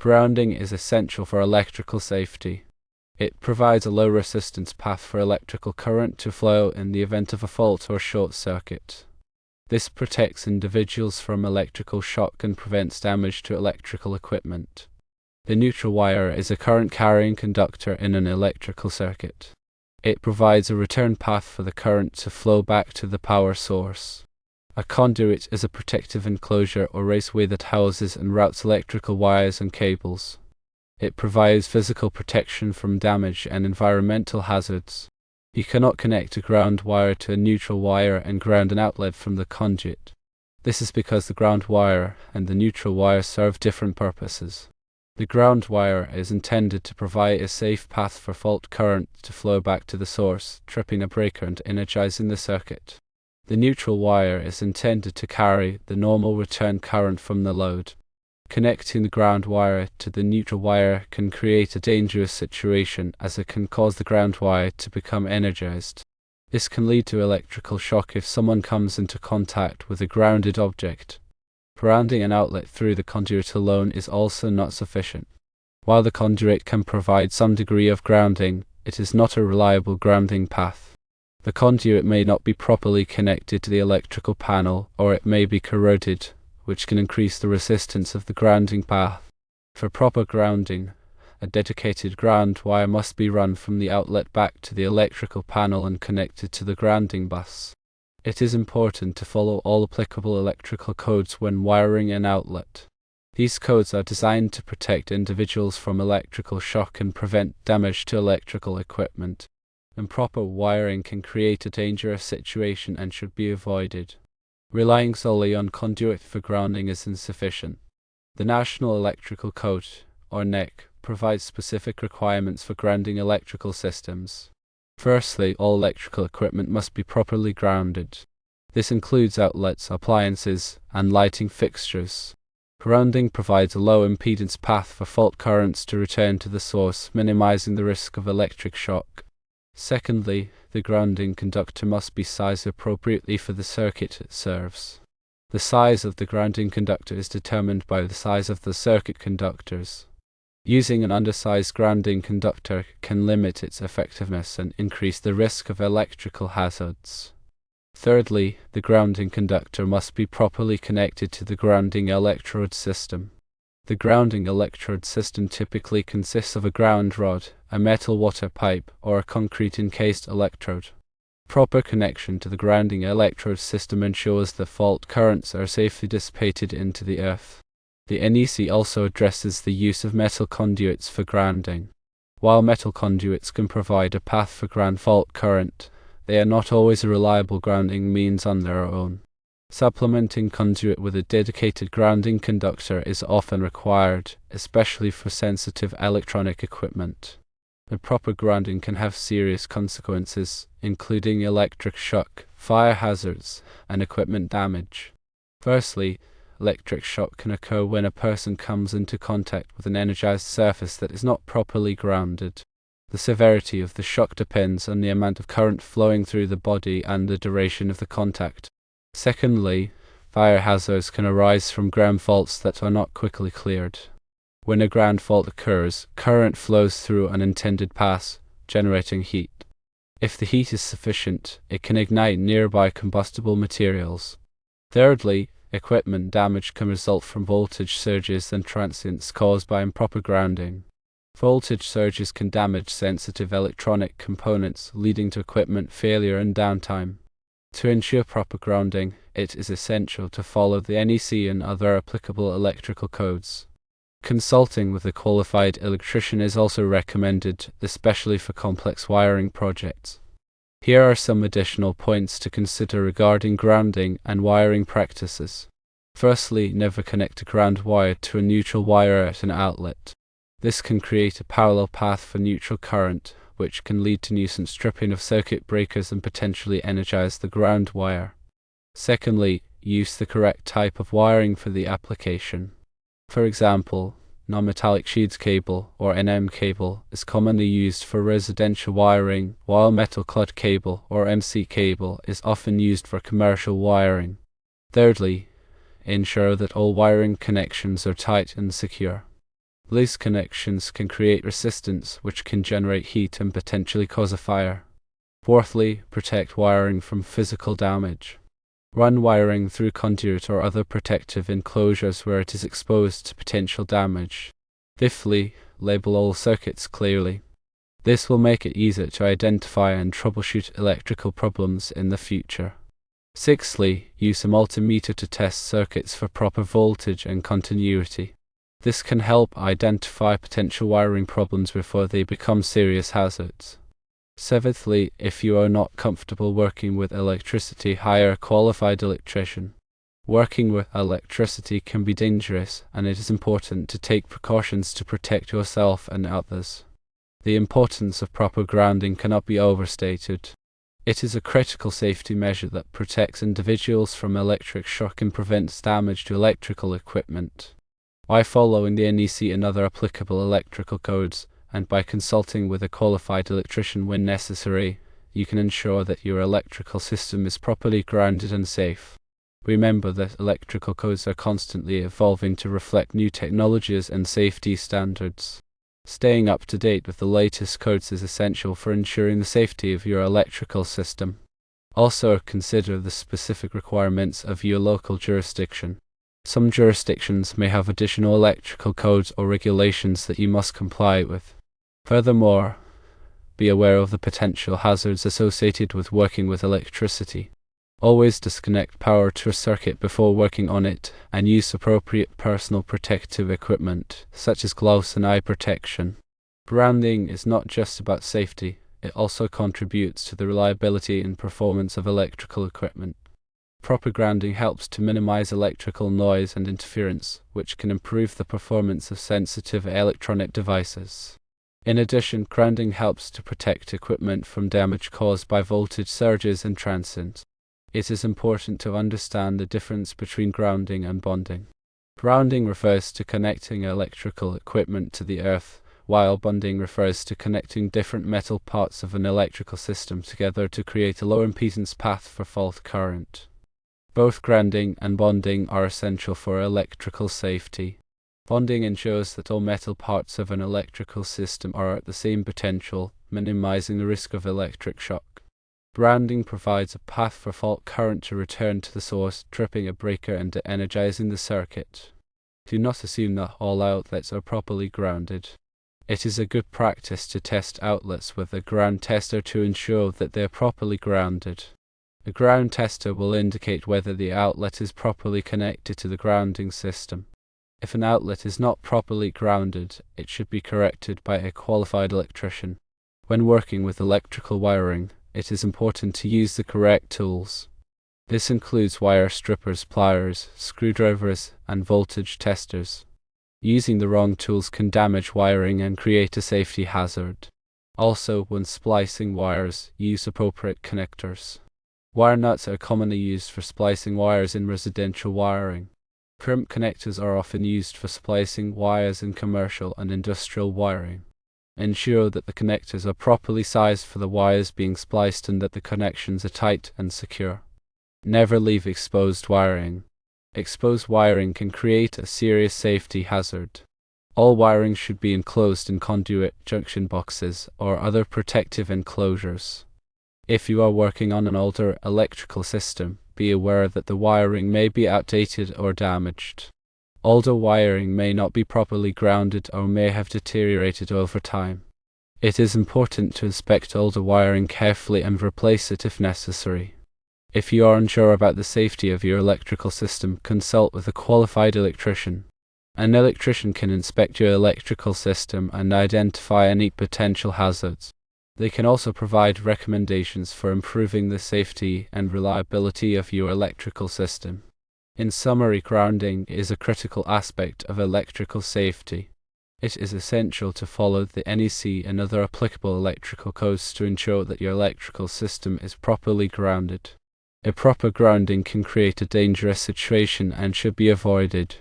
Grounding is essential for electrical safety. It provides a low-resistance path for electrical current to flow in the event of a fault or short circuit. This protects individuals from electrical shock and prevents damage to electrical equipment. The neutral wire is a current-carrying conductor in an electrical circuit. It provides a return path for the current to flow back to the power source. A conduit is a protective enclosure or raceway that houses and routes electrical wires and cables. It provides physical protection from damage and environmental hazards. You cannot connect a ground wire to a neutral wire and ground an outlet from the conduit. This is because the ground wire and the neutral wire serve different purposes. The ground wire is intended to provide a safe path for fault current to flow back to the source, tripping a breaker and energizing the circuit. The neutral wire is intended to carry the normal return current from the load. Connecting the ground wire to the neutral wire can create a dangerous situation, as it can cause the ground wire to become energized. This can lead to electrical shock if someone comes into contact with a grounded object. Grounding an outlet through the conduit alone is also not sufficient. While the conduit can provide some degree of grounding, it is not a reliable grounding path. The conduit may not be properly connected to the electrical panel, or it may be corroded, which can increase the resistance of the grounding path. For proper grounding, a dedicated ground wire must be run from the outlet back to the electrical panel and connected to the grounding bus. It is important to follow all applicable electrical codes when wiring an outlet. These codes are designed to protect individuals from electrical shock and prevent damage to electrical equipment. Improper wiring can create a dangerous situation and should be avoided. Relying solely on conduit for grounding is insufficient. The National Electrical Code, or NEC, provides specific requirements for grounding electrical systems. Firstly, all electrical equipment must be properly grounded. This includes outlets, appliances, and lighting fixtures. Grounding provides a low impedance path for fault currents to return to the source, minimizing the risk of electric shock. Secondly, the grounding conductor must be sized appropriately for the circuit it serves. The size of the grounding conductor is determined by the size of the circuit conductors. Using an undersized grounding conductor can limit its effectiveness and increase the risk of electrical hazards. Thirdly, the grounding conductor must be properly connected to the grounding electrode system. The grounding electrode system typically consists of a ground rod, a metal water pipe, or a concrete encased electrode. Proper connection to the grounding electrode system ensures the fault currents are safely dissipated into the earth. The NEC also addresses the use of metal conduits for grounding. While metal conduits can provide a path for ground fault current, they are not always a reliable grounding means on their own. Supplementing conduit with a dedicated grounding conductor is often required, especially for sensitive electronic equipment. Improper grounding can have serious consequences, including electric shock, fire hazards, and equipment damage. Firstly, electric shock can occur when a person comes into contact with an energized surface that is not properly grounded. The severity of the shock depends on the amount of current flowing through the body and the duration of the contact. Secondly, fire hazards can arise from ground faults that are not quickly cleared. When a ground fault occurs, current flows through unintended paths, generating heat. If the heat is sufficient, it can ignite nearby combustible materials. Thirdly, equipment damage can result from voltage surges and transients caused by improper grounding. Voltage surges can damage sensitive electronic components, leading to equipment failure and downtime. To ensure proper grounding, it is essential to follow the NEC and other applicable electrical codes. Consulting with a qualified electrician is also recommended, especially for complex wiring projects. Here are some additional points to consider regarding grounding and wiring practices. Firstly, never connect a ground wire to a neutral wire at an outlet. This can create a parallel path for neutral current, which can lead to nuisance tripping of circuit breakers and potentially energize the ground wire. Secondly, use the correct type of wiring for the application. For example, non-metallic sheaths cable, or NM cable, is commonly used for residential wiring, while metal clad cable, or MC cable, is often used for commercial wiring. Thirdly, ensure that all wiring connections are tight and secure. Loose connections can create resistance, which can generate heat and potentially cause a fire. Fourthly, protect wiring from physical damage. Run wiring through conduit or other protective enclosures where it is exposed to potential damage. Fifthly, label all circuits clearly. This will make it easier to identify and troubleshoot electrical problems in the future. Sixthly, use a multimeter to test circuits for proper voltage and continuity. This can help identify potential wiring problems before they become serious hazards. Seventhly, if you are not comfortable working with electricity, hire a qualified electrician. Working with electricity can be dangerous, and it is important to take precautions to protect yourself and others. The importance of proper grounding cannot be overstated. It is a critical safety measure that protects individuals from electric shock and prevents damage to electrical equipment. By following the NEC and other applicable electrical codes, and by consulting with a qualified electrician when necessary, you can ensure that your electrical system is properly grounded and safe. Remember that electrical codes are constantly evolving to reflect new technologies and safety standards. Staying up to date with the latest codes is essential for ensuring the safety of your electrical system. Also consider the specific requirements of your local jurisdiction. Some jurisdictions may have additional electrical codes or regulations that you must comply with. Furthermore, be aware of the potential hazards associated with working with electricity. Always disconnect power to a circuit before working on it, and use appropriate personal protective equipment, such as gloves and eye protection. Grounding is not just about safety, it also contributes to the reliability and performance of electrical equipment. Proper grounding helps to minimize electrical noise and interference, which can improve the performance of sensitive electronic devices. In addition, grounding helps to protect equipment from damage caused by voltage surges and transients. It is important to understand the difference between grounding and bonding. Grounding refers to connecting electrical equipment to the earth, while bonding refers to connecting different metal parts of an electrical system together to create a low impedance path for fault current. Both grounding and bonding are essential for electrical safety. Bonding ensures that all metal parts of an electrical system are at the same potential, minimizing the risk of electric shock. Grounding provides a path for fault current to return to the source, tripping a breaker and energizing the circuit. Do not assume that all outlets are properly grounded. It is a good practice to test outlets with a ground tester to ensure that they are properly grounded. A ground tester will indicate whether the outlet is properly connected to the grounding system. If an outlet is not properly grounded, it should be corrected by a qualified electrician. When working with electrical wiring, it is important to use the correct tools. This includes wire strippers, pliers, screwdrivers, and voltage testers. Using the wrong tools can damage wiring and create a safety hazard. Also, when splicing wires, use appropriate connectors. Wire nuts are commonly used for splicing wires in residential wiring. Crimp connectors are often used for splicing wires in commercial and industrial wiring. Ensure that the connectors are properly sized for the wires being spliced and that the connections are tight and secure. Never leave exposed wiring. Exposed wiring can create a serious safety hazard. All wiring should be enclosed in conduit, junction boxes, or other protective enclosures. If you are working on an older electrical system, be aware that the wiring may be outdated or damaged. Older wiring may not be properly grounded or may have deteriorated over time. It is important to inspect older wiring carefully and replace it if necessary. If you are unsure about the safety of your electrical system, consult with a qualified electrician. An electrician can inspect your electrical system and identify any potential hazards. They can also provide recommendations for improving the safety and reliability of your electrical system. In summary, grounding is a critical aspect of electrical safety. It is essential to follow the NEC and other applicable electrical codes to ensure that your electrical system is properly grounded. Improper grounding can create a dangerous situation and should be avoided.